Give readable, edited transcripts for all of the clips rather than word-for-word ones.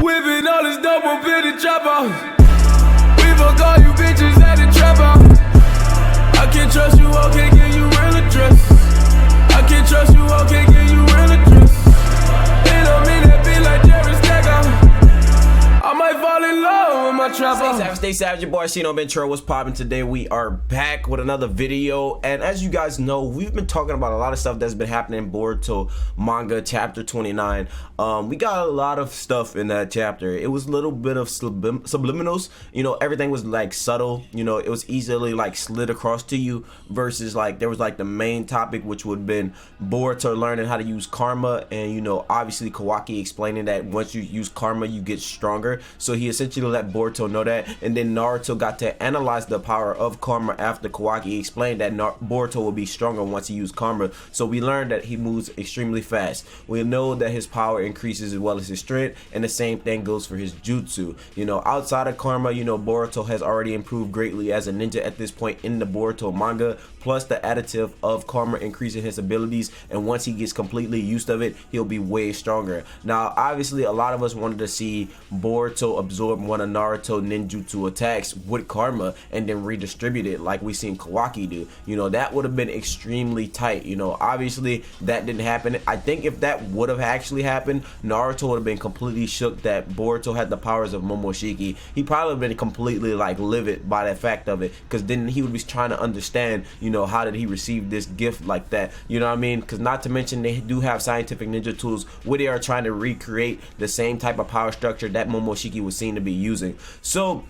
Whipping all this dope up in the trap house. We fuck all you bitches at the trap house. I can't trust you, I can't give you real address. I can't trust you, I can't give you real address. It don't mean that be like Jerry Stacker. I might fall in love with my trap. Stay savage, your boy Cino Ventura. What's poppin'? Today we are back with another video, and as you guys know, we've been talking about a lot of stuff that's been happening in Boruto manga chapter 29. We got a lot of stuff in that chapter. It was a little bit of subliminals, you know, everything was like subtle, you know, it was easily like slid across to you, versus like there was like the main topic, which would have been Boruto learning how to use karma, and you know, obviously Kawaki explaining that once you use karma you get stronger. So he essentially let Boruto know that, and then Naruto got to analyze the power of karma after Kawaki explained that Boruto will be stronger once he used karma. So we learned that he moves extremely fast. We know that his power increases as well as his strength, and the same thing goes for his jutsu. You know, outside of karma, you know, Boruto has already improved greatly as a ninja at this point in the Boruto manga, plus the additive of karma increasing his abilities, and once he gets completely used to it, he'll be way stronger. Now obviously a lot of us wanted to see Boruto absorb one of Naruto ninjutsu attacks with karma and then redistribute it like we seen Kawaki do. You know, that would have been extremely tight. You know, obviously that didn't happen. I think if that would have actually happened, Naruto would have been completely shook that Boruto had the powers of Momoshiki. He probably would have been completely like livid by that fact of it, because then he would be trying to understand, you know, how did he receive this gift like that, you know what I mean? Because not to mention they do have scientific ninja tools where they are trying to recreate the same type of power structure that Momoshiki was seen to be using. So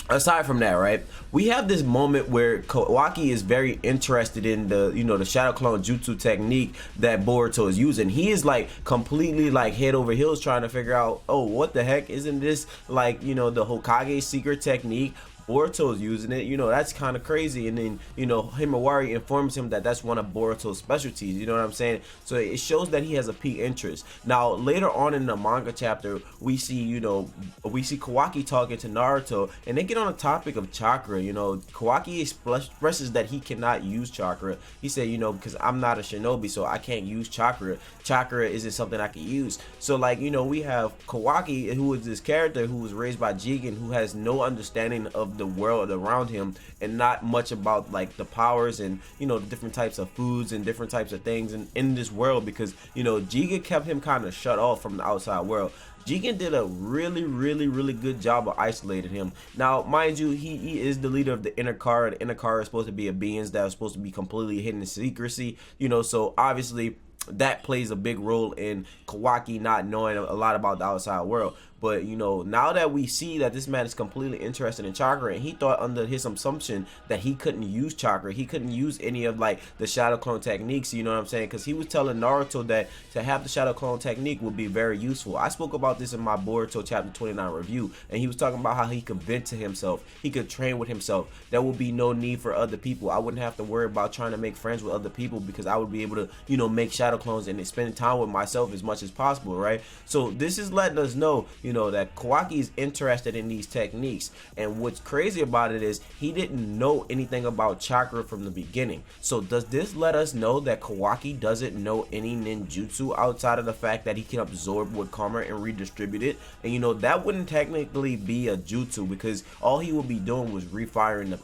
aside from that, right, we have this moment where Kawaki is very interested in the, you know, the shadow clone jutsu technique that Boruto is using. He is like completely like head over heels trying to figure out, oh, what the heck, isn't this like, you know, the Hokage secret technique? Boruto's using it, you know, that's kind of crazy. And then, you know, Himawari informs him that that's one of Boruto's specialties, you know what I'm saying? So it shows that he has a peak interest. Now later on in the manga chapter, we see, you know, we see Kawaki talking to Naruto, and they get on the topic of chakra. You know, Kawaki expresses that he cannot use chakra. He said, you know, because I'm not a shinobi, so I can't use chakra. Chakra isn't something I can use. So like, you know, we have Kawaki, who is this character who was raised by Jigen, who has no understanding of the world around him and not much about like the powers and, you know, the different types of foods and different types of things in this world, because, you know, Jigen kept him kind of shut off from the outside world. Jigen did a really good job of isolating him. Now mind you, he is the leader of the inner car. The inner car is supposed to be a beings that are supposed to be completely hidden in secrecy, you know, so obviously that plays a big role in Kawaki not knowing a lot about the outside world. But you know, now that we see that this man is completely interested in chakra, and he thought under his assumption that he couldn't use chakra, he couldn't use any of like the shadow clone techniques, you know what I'm saying? Because he was telling Naruto that to have the shadow clone technique would be very useful. I spoke about this in my Boruto chapter 29 review, and he was talking about how he could vent to himself, he could train with himself. There would be no need for other people. I wouldn't have to worry about trying to make friends with other people, because I would be able to, you know, make shadow clones and spend time with myself as much as possible, right? So this is letting us know, you know, that Kawaki is interested in these techniques. And what's crazy about it is he didn't know anything about chakra from the beginning. So does this let us know that Kawaki doesn't know any ninjutsu outside of the fact that he can absorb with karma and redistribute it? And you know, that wouldn't technically be a jutsu, because all he would be doing was refiring the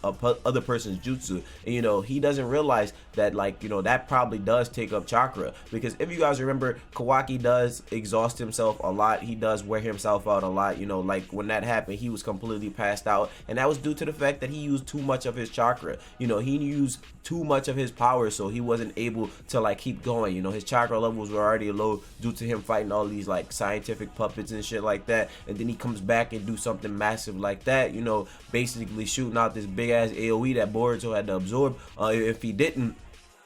other person's jutsu. And you know, he doesn't realize that, like, you know, that probably does take up chakra, because if you guys remember, Kawaki does exhaust himself a lot. He does wear himself out a lot, you know, like when that happened, he was completely passed out, and that was due to the fact that he used too much of his chakra. You know, he used too much of his power, so he wasn't able to like keep going. You know, his chakra levels were already low due to him fighting all these like scientific puppets and shit like that, and then he comes back and do something massive like that, you know, basically shooting out this big ass AoE that Boruto had to absorb. If he didn't,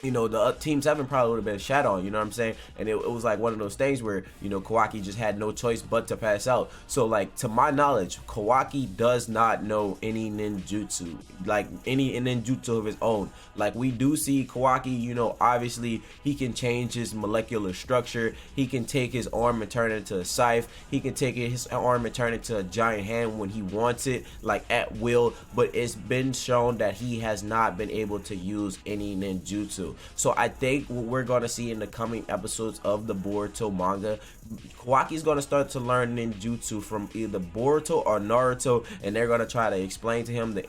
you know, the Team 7 probably would have been shat on, you know what I'm saying? And it was like one of those things where, you know, Kawaki just had no choice but to pass out. So like, to my knowledge, Kawaki does not know any ninjutsu, like any ninjutsu of his own. Like, we do see Kawaki, you know, obviously he can change his molecular structure. He can take his arm and turn it into a scythe. He can take his arm and turn it into a giant hand when he wants it, like at will. But it's been shown that he has not been able to use any ninjutsu. ninjutsu. So I think what we're gonna see in the coming episodes of the Boruto manga, Kawaki's gonna start to learn ninjutsu from either Boruto or Naruto, and they're gonna try to explain to him the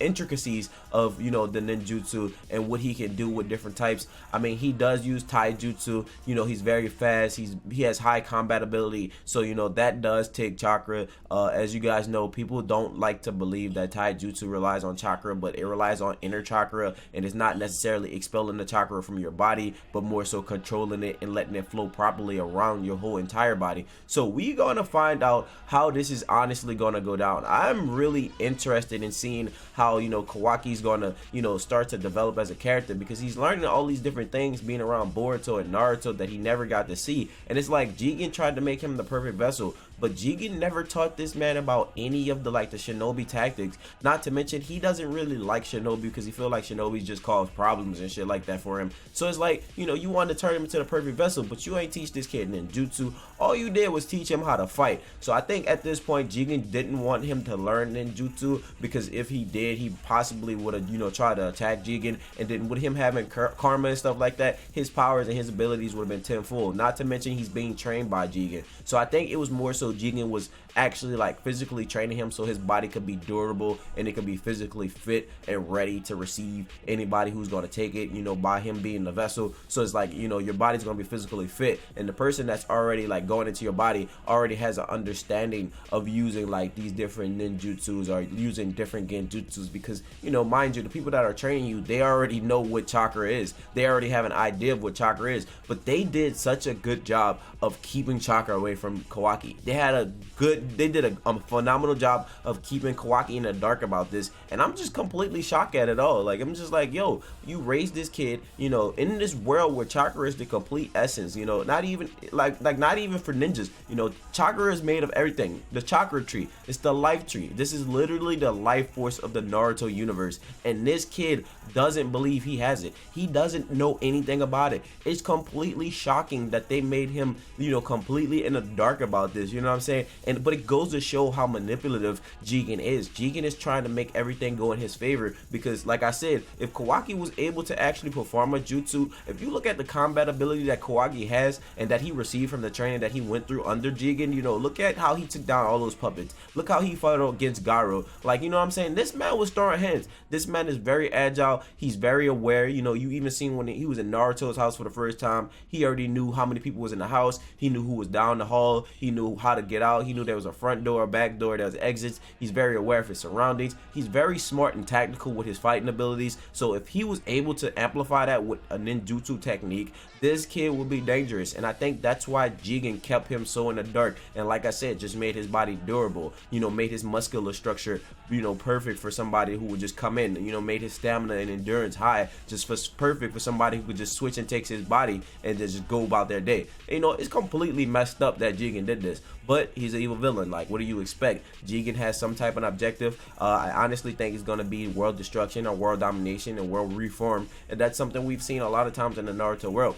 intricacies of, you know, the ninjutsu and what he can do with different types. I mean, he does use taijutsu. You know, he's very fast. He has high combat ability, so you know that does take chakra. As you guys know, people don't like to believe that taijutsu relies on chakra, but it relies on inner chakra, and it's not necessarily expelling the chakra from your body, but more so controlling it and letting it flow properly around your whole entire body. So we're gonna find out how this is honestly gonna go down. I'm really interested in seeing how, you know, Kawaki's gonna, you know, start to develop as a character, because he's learning all these different things being around Boruto and Naruto that he never got to see. And it's like Jigen tried to make him the perfect vessel, but Jigen never taught this man about any of the shinobi tactics. Not to mention, he doesn't really like shinobi because he feel like shinobi just cause problems and shit like that for him. So it's like, you know, you wanted to turn him into the perfect vessel, but you ain't teach this kid ninjutsu. All you did was teach him how to fight. So I think at this point Jigen didn't want him to learn ninjutsu, because if he did, he possibly would have, you know, tried to attack Jigen, and then with him having karma and stuff like that, his powers and his abilities would have been tenfold. Not to mention he's being trained by Jigen. So I think it was more so Jigen was actually like physically training him so his body could be durable and it could be physically fit and ready to receive anybody who's going to take it, you know, by him being the vessel. So it's like, you know, your body's going to be physically fit, and the person that's already like going into your body already has an understanding of using like these different ninjutsus or using different genjutsus, because, you know, mind you, the people that are training you, they already know what chakra is. They already have an idea of what chakra is, but they did such a good job of keeping chakra away from Kawaki. They did a phenomenal job of keeping Kawaki in the dark about this, and I'm just completely shocked at it all. Like, I'm just like, yo, you raised this kid, you know, in this world where chakra is the complete essence, you know, not even like not even for ninjas, you know, chakra is made of everything. The chakra tree, it's the life tree. This is literally the life force of the Naruto universe, and this kid doesn't believe he has it. He doesn't know anything about it. It's completely shocking that they made him, you know, completely in the dark about this, you know what I'm saying? But it goes to show how manipulative Jigen is. Jigen is trying to make everything go in his favor, because like I said, if Kawaki was able to actually perform a jutsu, if you look at the combat ability that Kawaki has and that he received from the training that he went through under Jigen, you know, look at how he took down all those puppets. Look how he fought against Garo. Like, you know what I'm saying? This man was throwing hands. This man is very agile. He's very aware. You know, you even seen when he was in Naruto's house for the first time, he already knew how many people was in the house. He knew who was down the hall. He knew how to get out. He knew there was a front door, a back door, there was exits. He's very aware of his surroundings. He's very smart and tactical with his fighting abilities. So if he was able to amplify that with a ninjutsu technique, this kid will be dangerous. And I think that's why Jigen kept him so in the dark, and like I said, just made his body durable, you know, made his muscular structure, you know, perfect for somebody who would just come in, you know, made his stamina and endurance high, just for perfect for somebody who could just switch and takes his body and just go about their day. You know, it's completely messed up that Jigen did this, but he's an evil villain. Like, what do you expect? Jigen has some type of objective. I honestly think it's going to be world destruction or world domination and world reform, and that's something we've seen a lot of times in the Naruto world.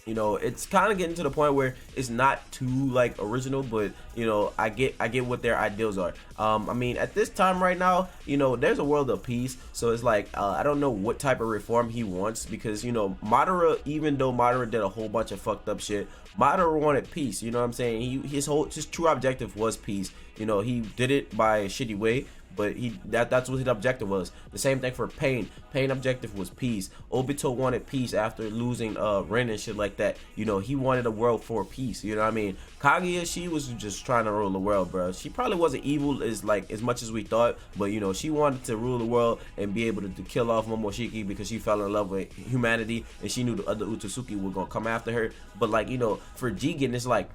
You know, it's kind of getting to the point where it's not too like original, but you know, I get what their ideals are. I mean, at this time right now, you know, there's a world of peace, so it's like I don't know what type of reform he wants, because you know, Madara, even though Madara did a whole bunch of fucked up shit, Madara wanted peace. You know what I'm saying? His true objective was peace. You know, he did it by a shitty way, but that's what his objective was. The same thing for Pain. Pain objective was peace. Obito wanted peace after losing Ren and shit like that. You know, he wanted a world for peace. You know what I mean? Kaguya, she was just trying to rule the world, bro. She probably wasn't evil as much as we thought, but you know, she wanted to rule the world and be able to kill off Momoshiki because she fell in love with humanity and she knew the other Utsuki were gonna come after her. But like, you know, for Jigen, it's like,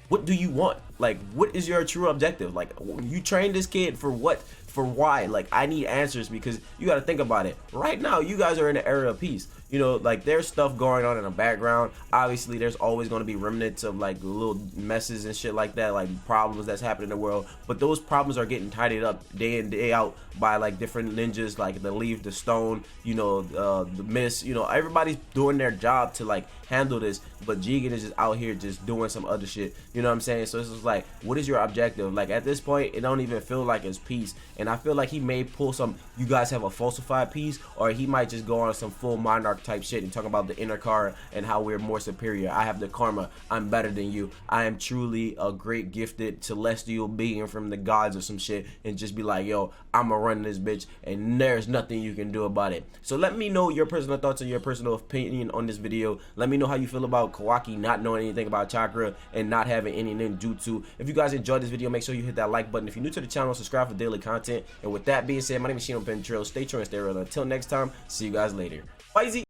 what do you want? Like, what is your true objective? Like, you train this kid for what? For why? Like, I need answers, because you got to think about it. Right now, you guys are in the era of peace. You know, like, there's stuff going on in the background. Obviously, there's always going to be remnants of like little messes and shit like that, like problems that's happening in the world. But those problems are getting tidied up day in, day out by like different ninjas, like the Leaf, the Stone, you know, the Mist. You know, everybody's doing their job to like handle this. But Jigen is just out here just doing some other shit. You know what I'm saying? So it's just like, what is your objective? Like, at this point, it don't even feel like it's peace. And I feel like he may pull some, you guys have a falsified piece, or he might just go on some full monarch type shit and talk about the inner car and how we're more superior. I have the karma. I'm better than you. I am truly a great gifted celestial being from the gods or some shit, and just be like, yo, I'ma run this bitch and there's nothing you can do about it. So let me know your personal thoughts and your personal opinion on this video. Let me know how you feel about Kawaki not knowing anything about chakra and not having any ninjutsu. If you guys enjoyed this video, make sure you hit that like button. If you're new to the channel, subscribe for daily content. And with that being said, my name is Shino Pentrail. Stay true and stay real. Until next time, see you guys later. Bye.